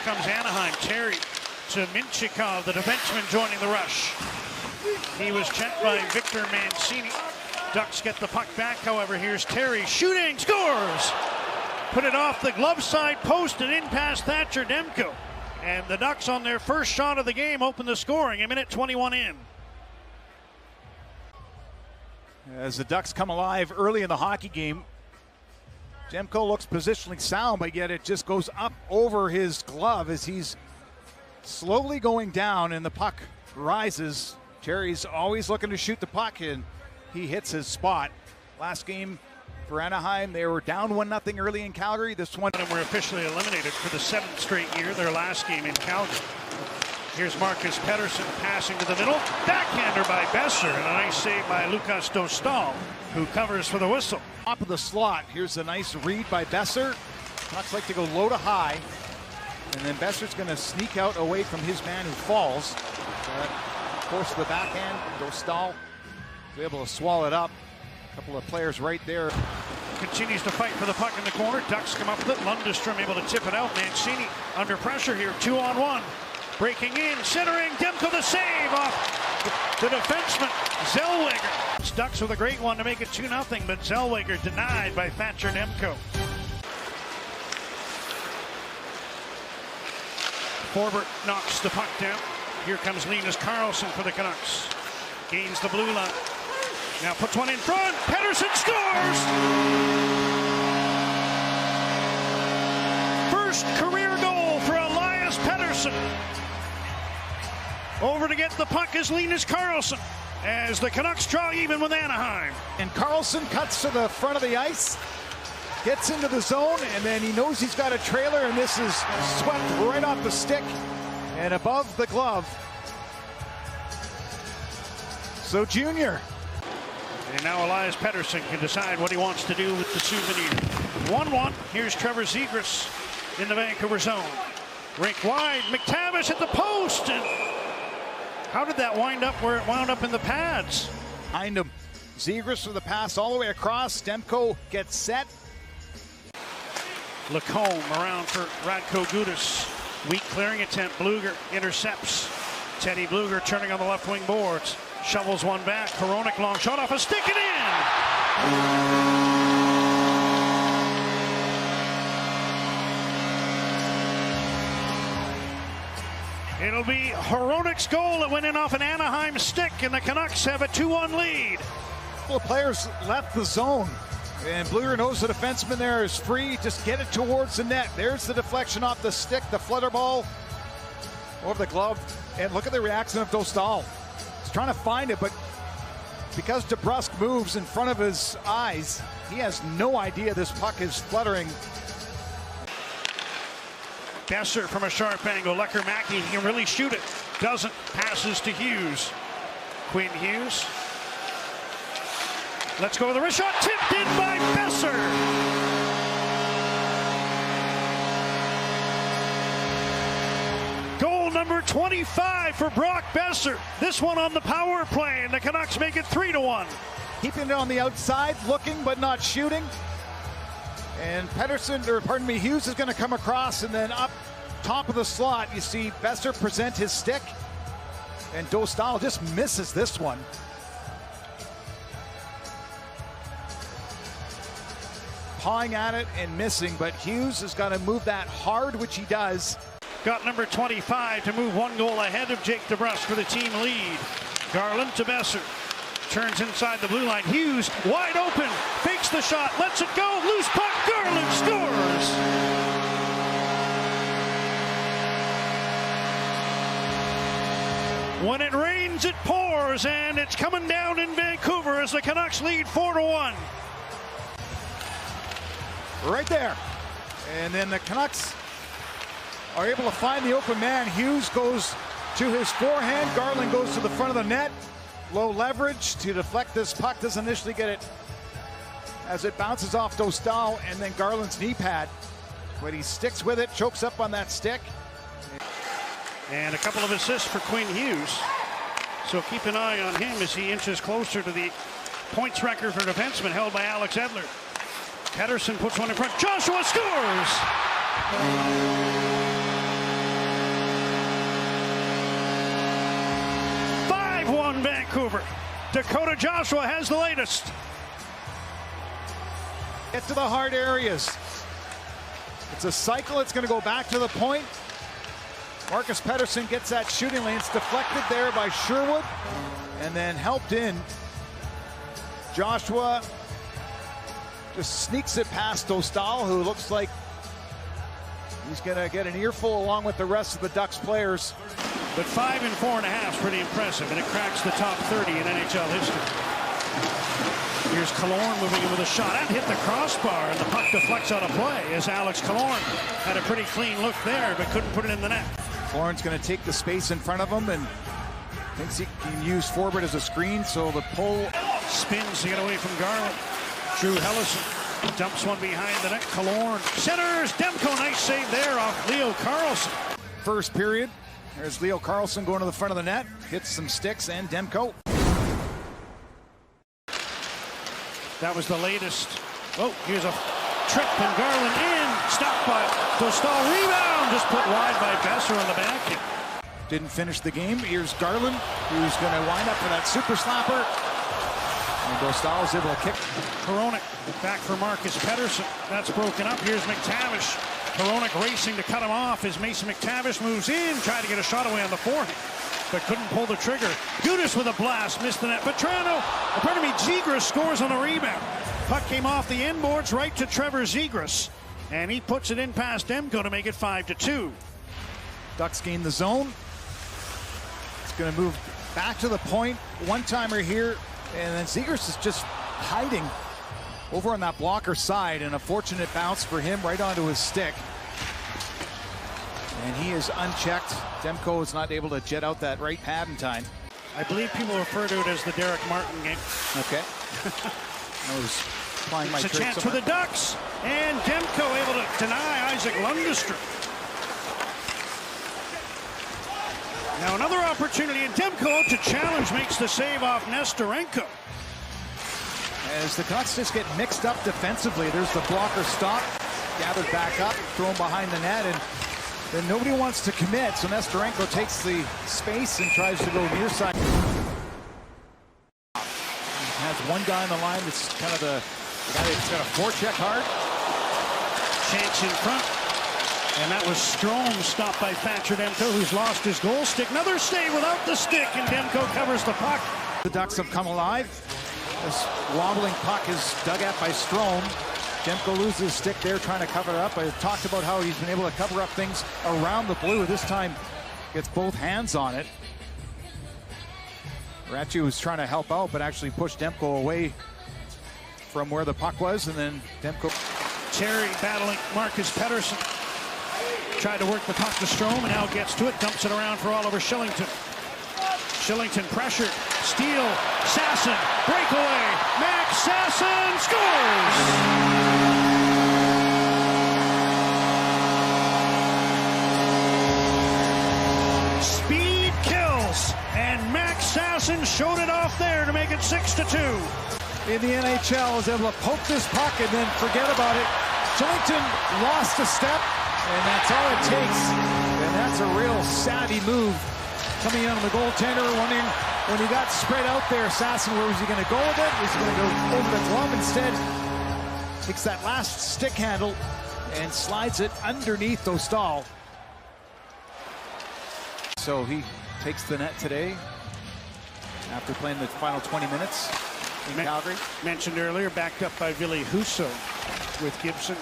comes Anaheim. Terry to Minchikov, the defenseman, joining the rush. He was checked by Victor Mancini. Ducks get the puck back, however. Here's Terry shooting, scores! Put it off the glove side post and in past Thatcher Demko. And the Ducks, on their first shot of the game, open the scoring. A minute 21 in. As the Ducks come alive early in the hockey game, Demko looks positionally sound, but yet it just goes up over his glove as he's slowly going down and the puck rises. Terry's always looking to shoot the puck and he hits his spot. Last game for Anaheim, they were down 1-0 early in Calgary. This one, and were officially eliminated for the 7th straight year, their last game in Calgary. Here's Marcus Pettersson passing to the middle. Backhander by Besser, and a nice save by Lukas Dostal, who covers for the whistle. Top of the slot, here's a nice read by Besser. Ducks like to go low to high, and then Besser's going to sneak out away from his man who falls. Of course, the backhand, Dostal is able to swallow it up. A couple of players right there. Continues to fight for the puck in the corner. Ducks come up with it. Lundestrom able to tip it out. Mancini under pressure here, 2-on-1. Breaking in, centering, Demko the save off the defenseman, Zellweger. Ducks with a great one to make it 2-0, but Zellweger denied by Thatcher Demko. Forbert knocks the puck down. Here comes Linus Karlsson for the Canucks. Gains the blue line. Now puts one in front. Pettersson scores! First career goal for Elias Pettersson. Over to get the puck is Linus Karlsson as the Canucks draw even with Anaheim. And Karlsson cuts to the front of the ice, gets into the zone, and then he knows he's got a trailer, and this is swept right off the stick and above the glove. So Junior. And now Elias Pettersson can decide what he wants to do with the souvenir. 1-1. Here's Trevor Zegras in the Vancouver zone. Rink wide. McTavish at the post. And how did that wind up where it wound up in the pads? Behind him. Zegras for the pass all the way across. Demko gets set. Lacombe around for Radko Gudas. Weak clearing attempt. Bluger intercepts. Teddy Bluger turning on the left wing boards. Shovels one back. Hronek long shot off a stick and in! It'll be Hronek's goal that went in off an Anaheim stick, and the Canucks have a 2-1 lead. Well, players left the zone, and Bluger knows the defenseman there is free. Just get it towards the net. There's the deflection off the stick, the flutter ball over the glove, and look at the reaction of Dostal. He's trying to find it, but because DeBrusk moves in front of his eyes, he has no idea this puck is fluttering. Besser from a sharp angle. Lecker-Mackey, he can really shoot it. Doesn't. Passes to Hughes. Quinn Hughes. Let's go with the wrist shot. Tipped in by Besser. Goal number 25 for Brock Besser. This one on the power play, and the Canucks make it 3-1. Keeping it on the outside, looking but not shooting. And Hughes is going to come across, and then up top of the slot, you see Besser present his stick, and Dostal just misses this one. Pawing at it and missing, but Hughes has got to move that hard, which he does. Got number 25 to move one goal ahead of Jake DeBrusk for the team lead. Garland to Besser. Turns inside the blue line. Hughes wide open. Fakes the shot. Lets it go. Loose puck. Garland scores. When it rains, it pours, and it's coming down in Vancouver as the Canucks lead 4-1. Right there. And then the Canucks are able to find the open man. Hughes goes to his forehand. Garland goes to the front of the net. Low leverage to deflect this puck. Doesn't initially get it as it bounces off Dostal and then Garland's knee pad. But he sticks with it, chokes up on that stick. And a couple of assists for Quinn Hughes. So keep an eye on him as he inches closer to the points record for defenseman held by Alex Edler. Pettersson puts one in front. Joshua scores! 5-1 Vancouver. Dakota Joshua has the latest. Get to the hard areas. It's a cycle. It's going to go back to the point. Marcus Pettersson gets that shooting lane. It's deflected there by Sherwood and then helped in. Joshua just sneaks it past Dostal, who looks like he's going to get an earful along with the rest of the Ducks players. But 5 and 4.5 is pretty impressive, and it cracks the top 30 in NHL history. Here's Killorn moving in with a shot. That hit the crossbar, and the puck deflects out of play as Alex Killorn had a pretty clean look there, but couldn't put it in the net. Killorn's going to take the space in front of him and thinks he can use forward as a screen, so the pull spins to get away from Garland. Drew Hellison dumps one behind the net. Killorn centers. Demko, nice save there off Leo Carlson. First period. There's Leo Carlson going to the front of the net. Hits some sticks and Demko. That was the latest. Oh, here's a trip and Garland in. Stopped by Dostal. Rebound. Just put wide by Besser on the back. Didn't finish the game. Here's Garland, who's going to wind up for that super slapper. And Dostal is able to kick. Hronek back for Marcus Pettersson. That's broken up. Here's McTavish. Hronek racing to cut him off as Mason McTavish moves in. Tried to get a shot away on the forehand, but couldn't pull the trigger. Gudas with a blast. Missed the net. Zegras scores on a rebound. Puck came off the end boards right to Trevor Zegras. And he puts it in past Demko to make it 5-2. Ducks gain the zone. It's going to move back to the point. One-timer here. And then Zegras is just hiding over on that blocker side, and a fortunate bounce for him right onto his stick. And he is unchecked. Demko is not able to jet out that right pad in time. I believe people refer to it as the Derek Martin game. Okay. I was applying my it's a tricks chance for the Ducks, and Demko able to deny Isaac Lundestrom. Now another opportunity, and Demko to challenge makes the save off Nestorenko. As the Ducks just get mixed up defensively, there's the blocker stop, gathered back up, thrown behind the net, and then nobody wants to commit, so Nestorenko takes the space and tries to go near side. Has one guy on the line that's kind of the guy that's got a forecheck hard. Chance in front, and that was Strome stopped by Thatcher Demko, who's lost his goal stick. Another save without the stick, and Demko covers the puck. The Ducks have come alive. This wobbling puck is dug at by Strome. Demko loses his stick there, trying to cover it up. I talked about how he's been able to cover up things around the blue. This time, gets both hands on it. Ratchy was trying to help out, but actually pushed Demko away from where the puck was, and then Demko. Terry battling Marcus Pettersson. Tried to work the puck to Strome, and now gets to it. Dumps it around for Oliver Shillington. Shillington pressured. Steele. Sasson. Breakaway. Max Sasson scores! Speed kills. And Max Sasson showed it off there to make it 6-2. In the NHL is able to poke this puck and then forget about it. Shillington lost a step, and that's all it takes. And that's a real savvy move. Coming in on the goaltender, wondering when he got spread out there, Sasson, where was he going to go with it? Was he going to go over the glove instead? Takes that last stick handle and slides it underneath Dostal. So he takes the net today after playing the final 20 minutes in Calgary. Mentioned earlier, backed up by Ville Husso with Gibson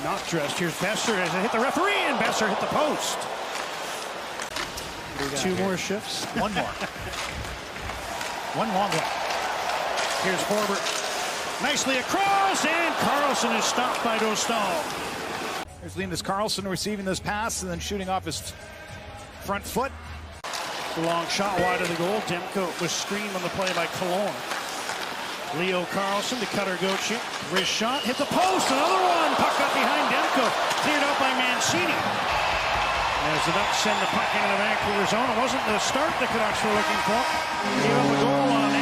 not dressed. Here's Besser as it hit the referee, and Besser hit the post. Two more shifts. One more. One long one. Here's Forbert. Nicely across, and Carlson is stopped by Dostal. There's Linus Carlson receiving this pass and then shooting off his front foot. The long shot wide of the goal. Demko was screened on the play by Killorn. Leo Carlson to Cutter Gauthier. Wrist shot, hit the post, another one. Puck up behind Demko. Cleared out by Mancini. As the Ducks send the puck into the Vancouver zone. It wasn't the start the Canucks were looking for. Gave up a goal on